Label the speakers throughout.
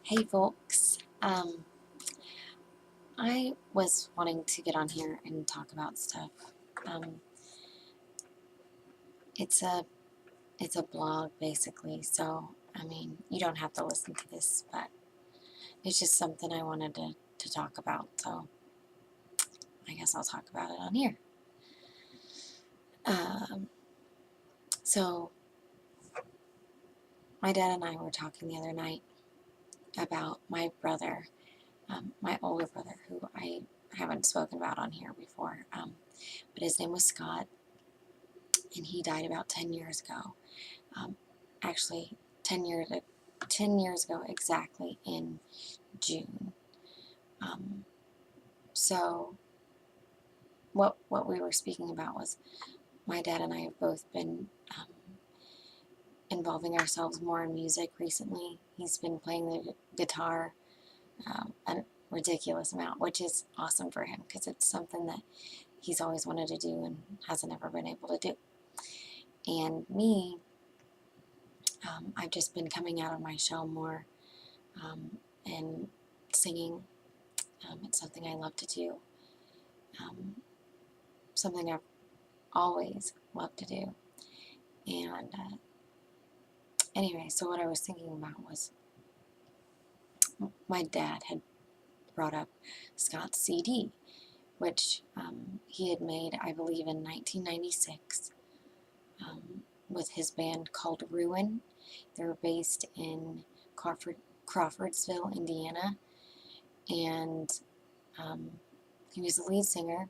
Speaker 1: Hey folks, I was wanting to get on here and talk about stuff. Um, it's a it's a blog basically, so I mean you don't have to listen to this, but it's just something I wanted to talk about. So I guess I'll talk about it on here. Um, so my dad and I were talking the other night about my brother, my older brother, who I haven't spoken about on here before. But his name was Scott, and he died about 10 years ago. Um, actually, 10 years ago exactly in June. Um, so what we were speaking about was my dad and I have both been involving ourselves more in music recently. He's been playing the guitar a ridiculous amount, which is awesome for him because it's something that he's always wanted to do and hasn't ever been able to do. And me, I've just been coming out of my shell more and singing. It's something I love to do, something I've always loved to do. And anyway, so what I was thinking about was my dad had brought up Scott's CD, which he had made, I believe, in 1996 with his band called Ruin. They were based in Crawfordsville, Indiana, and he was the lead singer,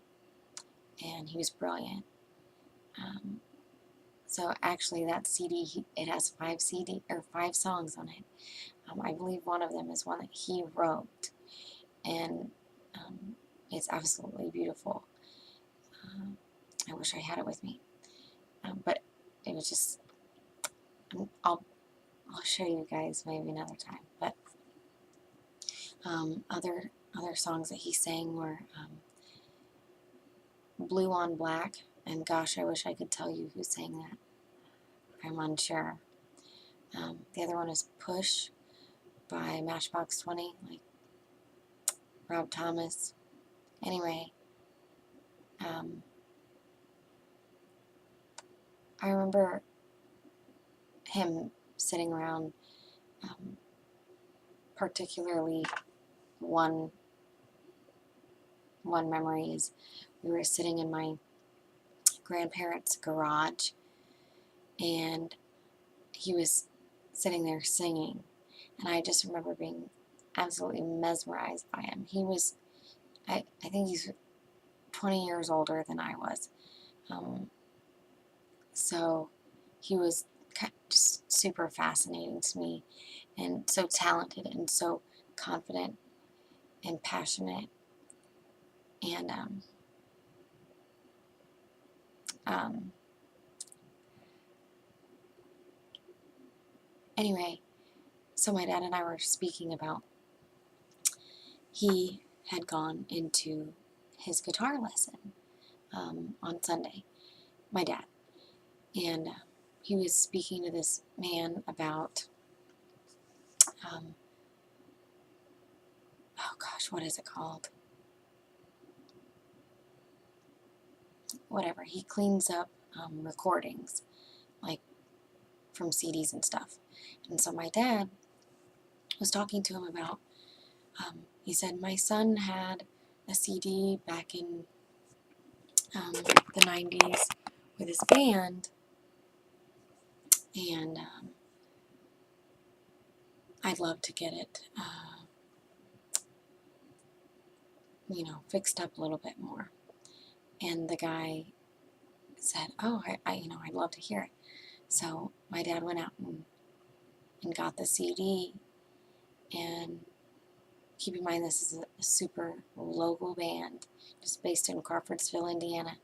Speaker 1: and he was brilliant. So actually, that CD, it has 5 songs on it. I believe one of them is one that he wrote, and it's absolutely beautiful. I wish I had it with me, but it was just. I'll show you guys maybe another time. But other songs that he sang were "Blue on Black" and "Gosh, I Wish I Could Tell You Who Sang That." I'm unsure. The other one is "Push" by Matchbox 20, like Rob Thomas. Anyway, I remember him sitting around, particularly one memory is we were sitting in my grandparents' garage, and he was sitting there singing, and I just remember being absolutely mesmerized by him. He was, I think he's 20 years older than I was, so he was just super fascinating to me, and so talented and so confident and passionate, and anyway, so my dad and I were speaking about he had gone into his guitar lesson on Sunday, my dad, and he was speaking to this man about, oh gosh, what is it called? Whatever. He cleans up recordings, like from CDs and stuff. And so my dad was talking to him about, he said, my son had a CD back in the 90s with his band, and I'd love to get it, fixed up a little bit more. And the guy said, oh, I'd love to hear it. So my dad went out and got the CD, and keep in mind this is a super local band, just based in Crawfordsville, Indiana.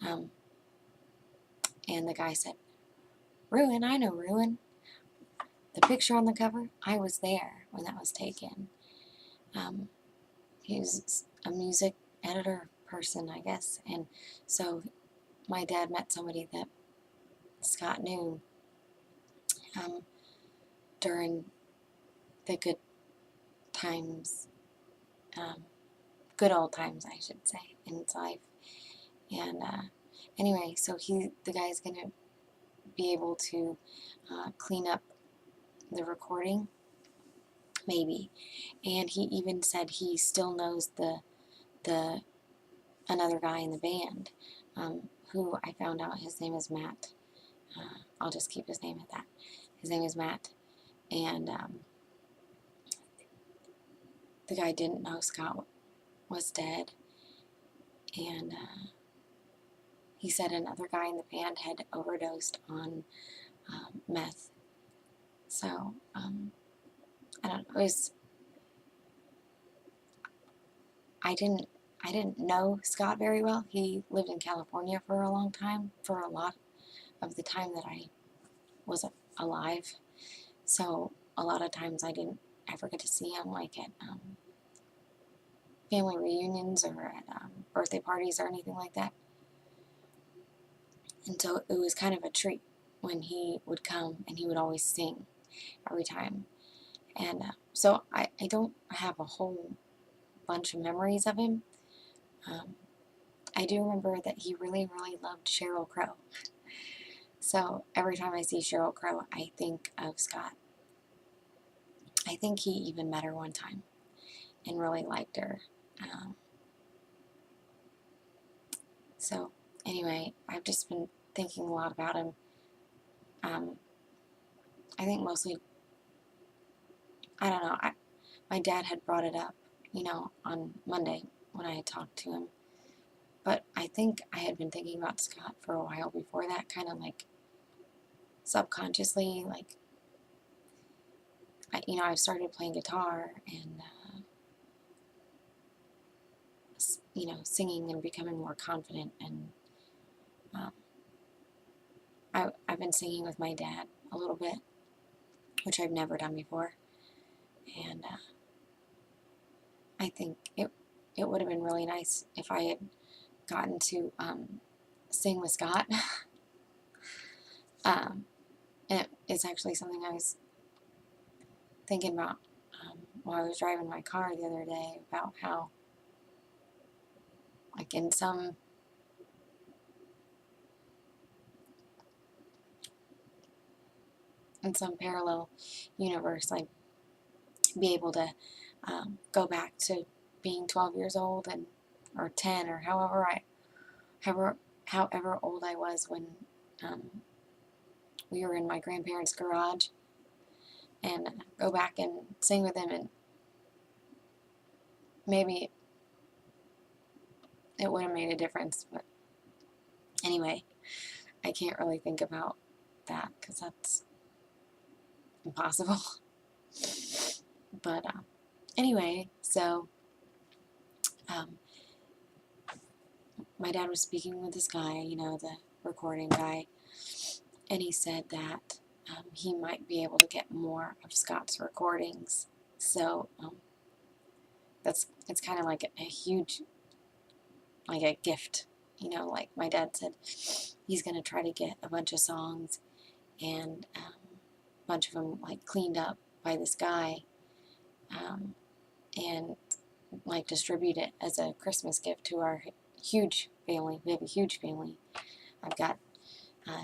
Speaker 1: And the guy said, Ruin, I know Ruin. The picture on the cover, I was there when that was taken. He was a music editor person, I guess, and so my dad met somebody that Scott knew during the times, good old times, I should say, in his life. And anyway, so the guy's gonna be able to clean up the recording, maybe. And he even said he still knows the another guy in the band, who I found out his name is Matt. I'll just keep his name at that. His name is Matt, and the guy didn't know Scott was dead, and he said another guy in the band had overdosed on meth. So I don't know. I didn't know Scott very well. He lived in California for a long time, for a lot of the time that I was alive. So a lot of times I didn't ever get to see him, like at family reunions or at birthday parties or anything like that. And so it was kind of a treat when he would come, and he would always sing every time. And so I don't have a whole bunch of memories of him. I do remember that he really, really loved Sheryl Crow. So every time I see Sheryl Crow, I think of Scott. I think he even met her one time and really liked her. So anyway, I've just been thinking a lot about him. I think mostly, I don't know, my dad had brought it up, on Monday when I had talked to him. But I think I had been thinking about Scott for a while before that, kind of like subconsciously, like, I've started playing guitar and, singing and becoming more confident. And I've been singing with my dad a little bit, which I've never done before. And I think it would have been really nice if I had gotten to sing with Scott. And it's actually something I was thinking about while I was driving my car the other day, about how, like, in some parallel universe, I'd be able to go back to being 12 years old, or 10, or however old I was when we were in my grandparents' garage, and go back and sing with them, and maybe it would have made a difference. But anyway, I can't really think about that because that's impossible. But anyway, so my dad was speaking with this guy, the recording guy, and he said that he might be able to get more of Scott's recordings. So it's kind of like a huge, like a gift, like my dad said he's going to try to get a bunch of songs and a bunch of them like cleaned up by this guy, and like distribute it as a Christmas gift to our huge family. We have a huge family. I've got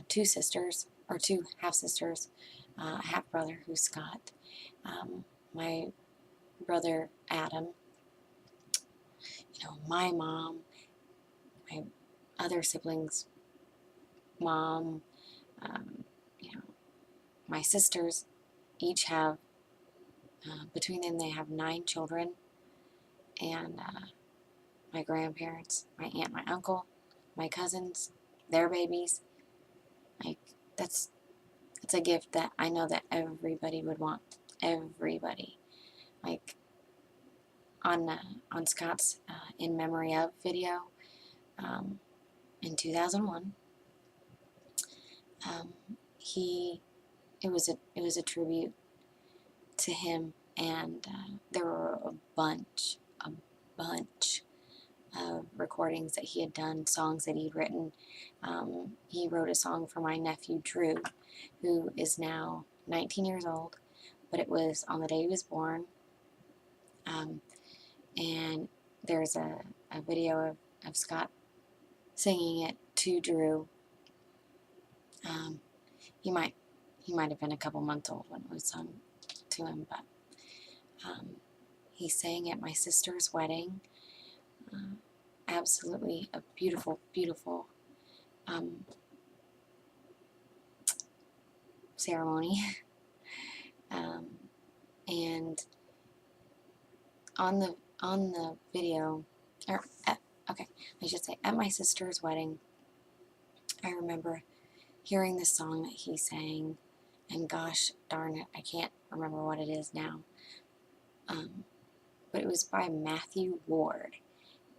Speaker 1: two sisters, or two half-sisters, a half-brother who's Scott, my brother Adam, my mom, my other siblings' mom, my sisters each have, between them they have 9 children, and my grandparents, my aunt, my uncle, my cousins, their babies. Like, it's a gift that I know that everybody would want. Everybody. Like, on Scott's In Memory Of video, in 2001, it was a tribute to him, and there were a bunch of recordings that he had done, songs that he'd written. He wrote a song for my nephew Drew, who is now 19 years old, but it was on the day he was born, And there's a video of Scott singing it to Drew. He might have been a couple months old when it was sung to him, but he sang at my sister's wedding. Absolutely a beautiful, beautiful ceremony. And on the video, okay, I should say, at my sister's wedding, I remember hearing the song that he sang, and gosh darn it, I can't remember what it is now. But it was by Matthew Ward.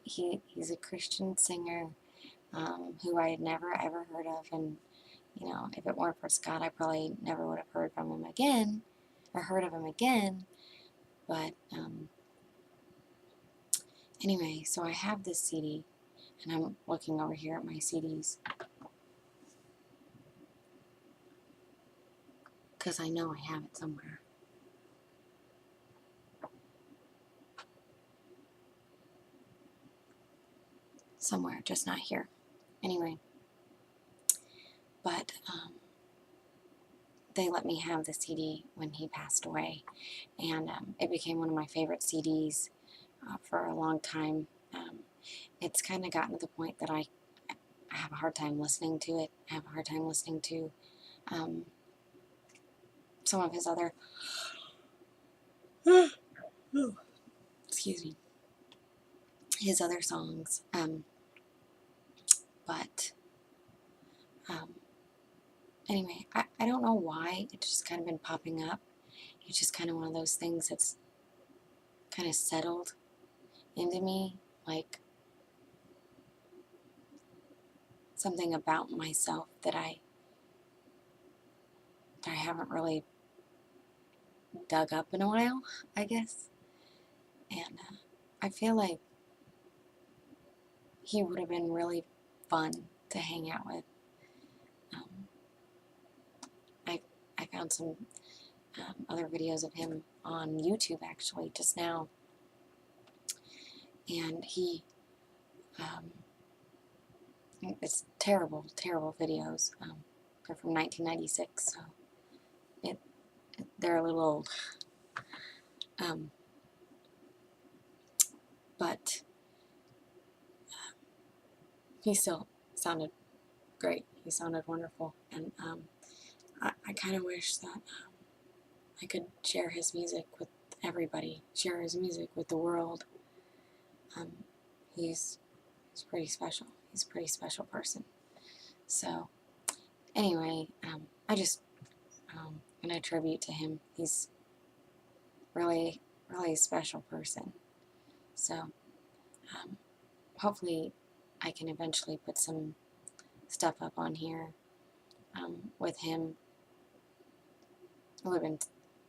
Speaker 1: He's a Christian singer who I had never ever heard of, and you know, if it weren't for Scott, I probably never would have heard from him again, or heard of him again. But anyway, so I have this CD, and I'm looking over here at my CDs because I know I have it somewhere. Somewhere, just not here. Anyway, but they let me have the CD when he passed away, and it became one of my favorite CDs for a long time. It's kind of gotten to the point that I have a hard time listening to it. I have a hard time listening to some of his other, excuse me, his other songs. But anyway, I don't know why it's just kind of been popping up. It's just kind of one of those things that's kind of settled into me, like something about myself that I haven't really dug up in a while, I guess. And I feel like he would have been really fun to hang out with. I found some other videos of him on YouTube actually just now, and it's terrible, terrible videos. They're from 1996, so they're a little old. But he still sounded great. He sounded wonderful, and I kind of wish that I could share his music with everybody, share his music with the world. He's pretty special. He's a pretty special person. So anyway, I just an attribute to him. He's really, really a special person. So hopefully I can eventually put some stuff up on here with him. It would have been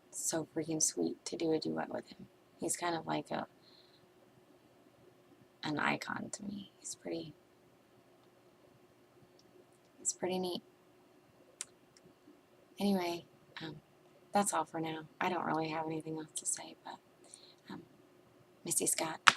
Speaker 1: so freaking sweet to do a duet with him. He's kind of like an icon to me. It's pretty neat. Anyway, that's all for now. I don't really have anything else to say, but Missy Scott.